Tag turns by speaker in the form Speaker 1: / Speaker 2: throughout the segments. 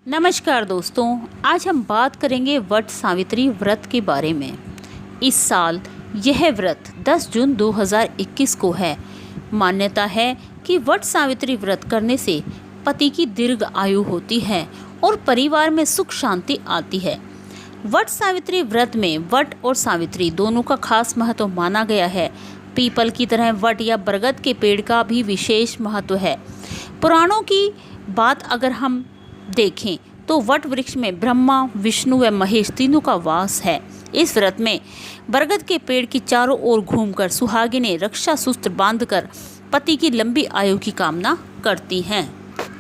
Speaker 1: नमस्कार दोस्तों, आज हम बात करेंगे वट सावित्री व्रत के बारे में। इस साल यह व्रत 10 जून 2021 को है। मान्यता है कि वट सावित्री व्रत करने से पति की दीर्घ आयु होती है और परिवार में सुख शांति आती है। वट सावित्री व्रत में वट और सावित्री दोनों का खास महत्व माना गया है। पीपल की तरह वट या बरगद के पेड़ का भी विशेष महत्व है। पुराणों की बात अगर हम देखें तो वट वृक्ष में ब्रह्मा, विष्णु व महेश तीनों का वास है। इस व्रत में बरगद के पेड़ की चारों ओर घूमकर सुहागिनें रक्षा सूत्र बांधकर पति की लंबी आयु की कामना करती हैं।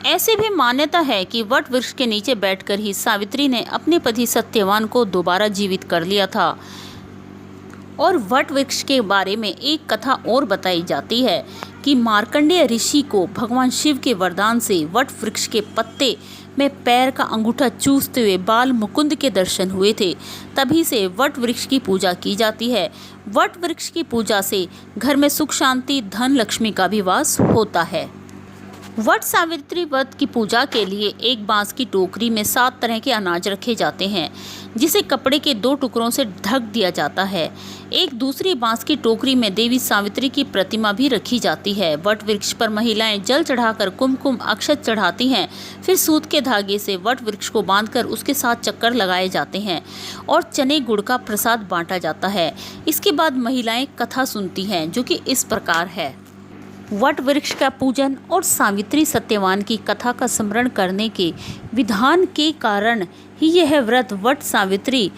Speaker 1: ऐसे भी मान्यता है कि वट वृक्ष के नीचे बैठकर ही सावित्री ने अपने पति सत्यवान को दोबारा जीवित कर लिया था। और वट वृक्ष के बारे में एक कथा और बताई जाती है कि मार्कंडेय ऋषि को भगवान शिव के वरदान से वट वृक्ष के पत्ते में पैर का अंगूठा चूसते हुए बाल मुकुंद के दर्शन हुए थे। तभी से वट वृक्ष की पूजा की जाती है। वट वृक्ष की पूजा से घर में सुख शांति, धन लक्ष्मी का भी वास होता है। वट सावित्री व्रत की पूजा के लिए एक बांस की टोकरी में 7 तरह के अनाज रखे जाते हैं, जिसे कपड़े के 2 टुकड़ों से ढक दिया जाता है। एक दूसरी बांस की टोकरी में देवी सावित्री की प्रतिमा भी रखी जाती है। वट वृक्ष पर महिलाएं जल चढ़ाकर कुमकुम अक्षत चढ़ाती हैं। फिर सूत के धागे से वट वृक्ष को बांधकर उसके 7 चक्कर लगाए जाते हैं और चने गुड़ का प्रसाद बांटा जाता है। इसके बाद महिलाएं कथा सुनती हैं, जो कि इस प्रकार है। वट वृक्ष का पूजन और सावित्री सत्यवान की कथा का स्मरण करने के विधान के कारण ही यह व्रत वट सावित्री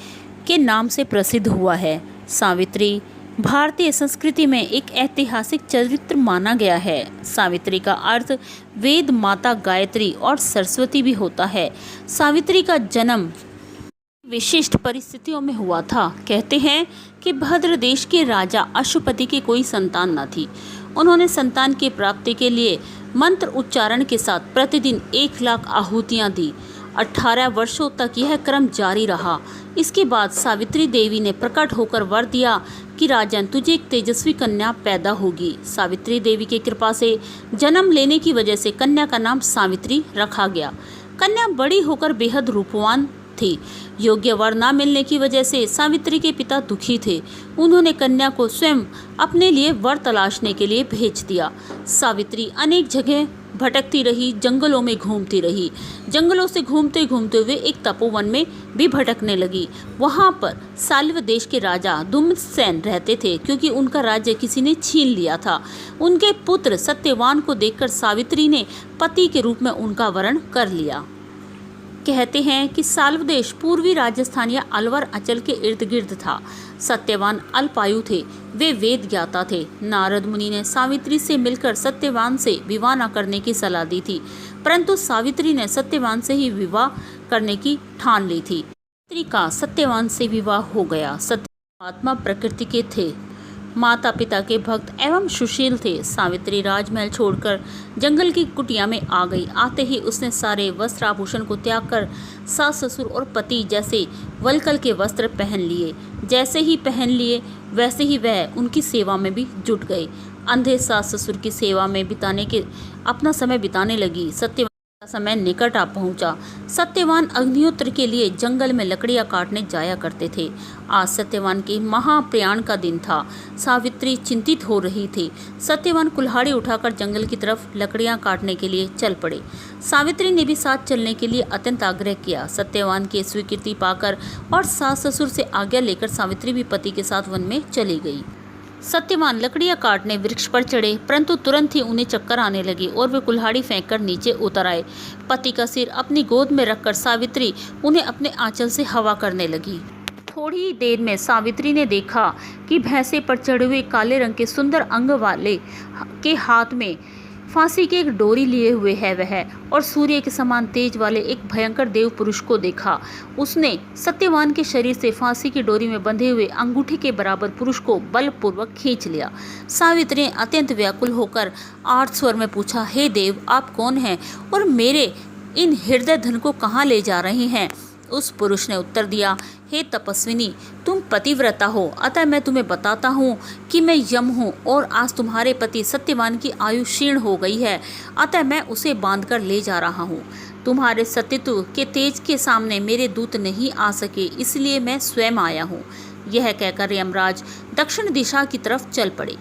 Speaker 1: के नाम से प्रसिद्ध हुआ है। सावित्री भारतीय संस्कृति में एक ऐतिहासिक चरित्र माना गया है। सावित्री का अर्थ वेद माता, गायत्री और सरस्वती भी होता है। सावित्री का जन्म विशिष्ट परिस्थितियों में हुआ था। कहते हैं कि भद्र देश के राजा अशुपति की कोई संतान न थी। उन्होंने संतान की प्राप्ति के लिए मंत्र उच्चारण के साथ प्रतिदिन 1 लाख आहुतियाँ दी। 18 वर्षों तक यह क्रम जारी रहा। इसके बाद सावित्री देवी ने प्रकट होकर वर दिया कि राजन, तुझे एक तेजस्वी कन्या पैदा होगी। सावित्री देवी की कृपा से जन्म लेने की वजह से कन्या का नाम सावित्री रखा गया। कन्या बड़ी होकर बेहद रूपवान थी। योग्य वर न मिलने की वजह से सावित्री के पिता दुखी थे। उन्होंने कन्या को स्वयं अपने लिए वर तलाशने के लिए भेज दिया। सावित्री अनेक जगह भटकती रही, जंगलों में घूमती रही। जंगलों से घूमते घूमते हुए एक तपोवन में भी भटकने लगी। वहाँ पर साल्व देश के राजा दुम्नसेन रहते थे, क्योंकि उनका राज्य किसी ने छीन लिया था। उनके पुत्र सत्यवान को देखकर सावित्री ने पति के रूप में उनका वरण कर लिया। कहते हैं कि साल्व देश पूर्वी राजस्थान या अलवर अंचल के इर्द गिर्द था। सत्यवान अल्पायु थे। वे वेद ज्ञाता थे। नारद मुनि ने सावित्री से मिलकर सत्यवान से विवाह न करने की सलाह दी थी, परंतु सावित्री ने सत्यवान से ही विवाह करने की ठान ली थी। सावित्री का सत्यवान से विवाह हो गया। सत्यवान आत्मा प्रकृति के थे, माता पिता के भक्त एवं सुशील थे। सावित्री राजमहल छोड़कर जंगल की कुटिया में आ गई। आते ही उसने सारे वस्त्र आभूषण को त्याग कर सास ससुर और पति जैसे वलकल के वस्त्र पहन लिए। जैसे ही पहन लिए वैसे ही वह उनकी सेवा में भी जुट गई। अंधे सास ससुर की सेवा में अपना समय बिताने लगी। सत्यवान का समय निकट आ पहुंचा। सत्यवान अग्निहोत्र के लिए जंगल में लकड़ियां काटने जाया करते थे। आज सत्यवान के महाप्रयाण का दिन था। सावित्री चिंतित हो रही थी। सत्यवान कुल्हाड़ी उठाकर जंगल की तरफ लकड़ियां काटने के लिए चल पड़े। सावित्री ने भी साथ चलने के लिए अत्यंत आग्रह किया। सत्यवान की स्वीकृति पाकर और सास ससुर से आज्ञा लेकर सावित्री भी पति के साथ वन में चली गई। सत्यवान लकड़ियां काटने वृक्ष पर चढ़े, परंतु तुरंत ही उन्हें चक्कर आने लगे और वे कुल्हाड़ी फेंककर नीचे उतर आए। पति का सिर अपनी गोद में रखकर सावित्री उन्हें अपने आंचल से हवा करने लगी। थोड़ी ही देर में सावित्री ने देखा कि भैंसे पर चढ़े हुए काले रंग के सुंदर अंग वाले के हाथ में फांसी की एक डोरी लिए हुए है वह, और सूर्य के समान तेज वाले एक भयंकर देव पुरुष को देखा। उसने सत्यवान के शरीर से फांसी की डोरी में बंधे हुए अंगूठे के बराबर पुरुष को बलपूर्वक खींच लिया। सावित्री ने अत्यंत व्याकुल होकर आर्त स्वर में पूछा, हे देव, आप कौन हैं और मेरे इन हृदय धन को कहाँ ले जा रहे हैं? उस पुरुष ने उत्तर दिया, हे तपस्विनी, तुम पतिव्रता हो, अतः मैं तुम्हें बताता हूँ कि मैं यम हूँ और आज तुम्हारे पति सत्यवान की आयु क्षीण हो गई है, अतः मैं उसे बांधकर ले जा रहा हूँ। तुम्हारे सतीत्व के तेज के सामने मेरे दूत नहीं आ सके, इसलिए मैं स्वयं आया हूँ। यह कहकर यमराज दक्षिण दिशा की तरफ चल पड़े।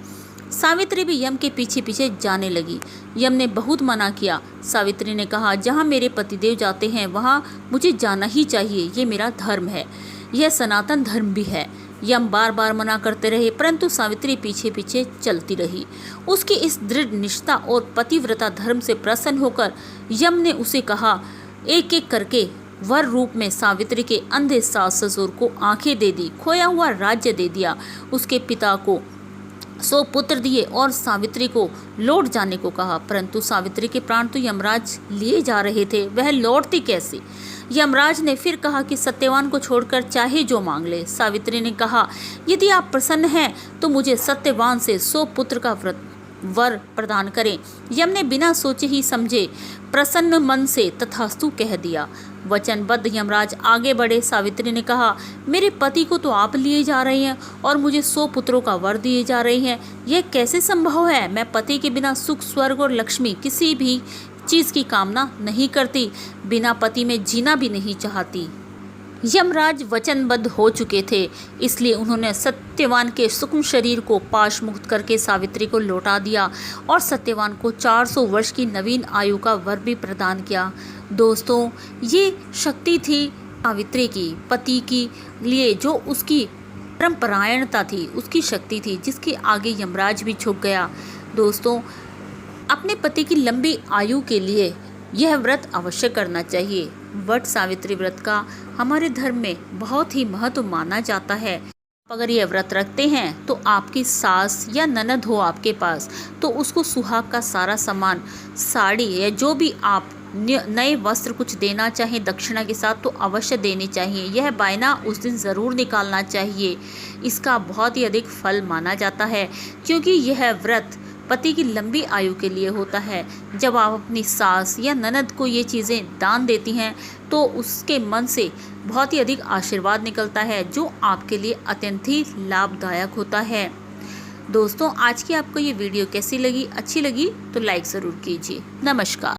Speaker 1: सावित्री भी यम के पीछे पीछे जाने लगी। यम ने बहुत मना किया। सावित्री ने कहा, जहाँ मेरे पतिदेव जाते हैं वहाँ मुझे जाना ही चाहिए, ये मेरा धर्म है, यह सनातन धर्म भी है। यम बार बार मना करते रहे, परंतु सावित्री पीछे पीछे चलती रही। उसकी इस दृढ़ निष्ठा और पतिव्रता धर्म से प्रसन्न होकर यम ने उसे कहा, एक एक करके वर रूप में सावित्री के अंधे सास ससुर को आंखें दे दी, खोया हुआ राज्य दे दिया, उसके पिता को 100 पुत्र दिए और सावित्री को लौट जाने को कहा। परंतु सावित्री के प्राण तो यमराज लिए जा रहे थे, वह लौटती कैसे? यमराज ने फिर कहा कि सत्यवान को छोड़कर चाहे जो मांग ले। सावित्री ने कहा, यदि आप प्रसन्न हैं तो मुझे सत्यवान से 100 पुत्र का वर प्रदान करें। यम ने बिना सोचे ही समझे प्रसन्न मन से तथास्तु कह दिया। वचनबद्ध यमराज आगे बढ़े। सावित्री ने कहा, मेरे पति को तो आप लिए जा रहे हैं और मुझे 100 पुत्रों का वर दिए जा रहे हैं, यह कैसे संभव है? मैं पति के बिना सुख, स्वर्ग और लक्ष्मी किसी भी चीज़ की कामना नहीं करती, बिना पति में जीना भी नहीं चाहती। यमराज वचनबद्ध हो चुके थे, इसलिए उन्होंने सत्यवान के सूक्ष्म शरीर को पाश मुक्त करके सावित्री को लौटा दिया और सत्यवान को 400 वर्ष की नवीन आयु का वर भी प्रदान किया। दोस्तों, ये शक्ति थी सावित्री की, पति की लिए जो उसकी परमपरायणता थी, उसकी शक्ति थी, जिसके आगे यमराज भी झुक गया। दोस्तों, अपने पति की लंबी आयु के लिए यह व्रत अवश्य करना चाहिए। वट सावित्री व्रत का हमारे धर्म में बहुत ही महत्व माना जाता है। अगर यह व्रत रखते हैं तो आपकी सास या ननद हो आपके पास, तो उसको सुहाग का सारा सामान, साड़ी या जो भी आप नए वस्त्र कुछ देना चाहें दक्षिणा के साथ, तो अवश्य देने चाहिए। यह बायना उस दिन ज़रूर निकालना चाहिए। इसका बहुत ही अधिक फल माना जाता है, क्योंकि यह व्रत पति की लंबी आयु के लिए होता है। जब आप अपनी सास या ननद को ये चीज़ें दान देती हैं तो उसके मन से बहुत ही अधिक आशीर्वाद निकलता है, जो आपके लिए अत्यंत ही लाभदायक होता है। दोस्तों, आज की आपको ये वीडियो कैसी लगी? अच्छी लगी तो लाइक ज़रूर कीजिए। नमस्कार।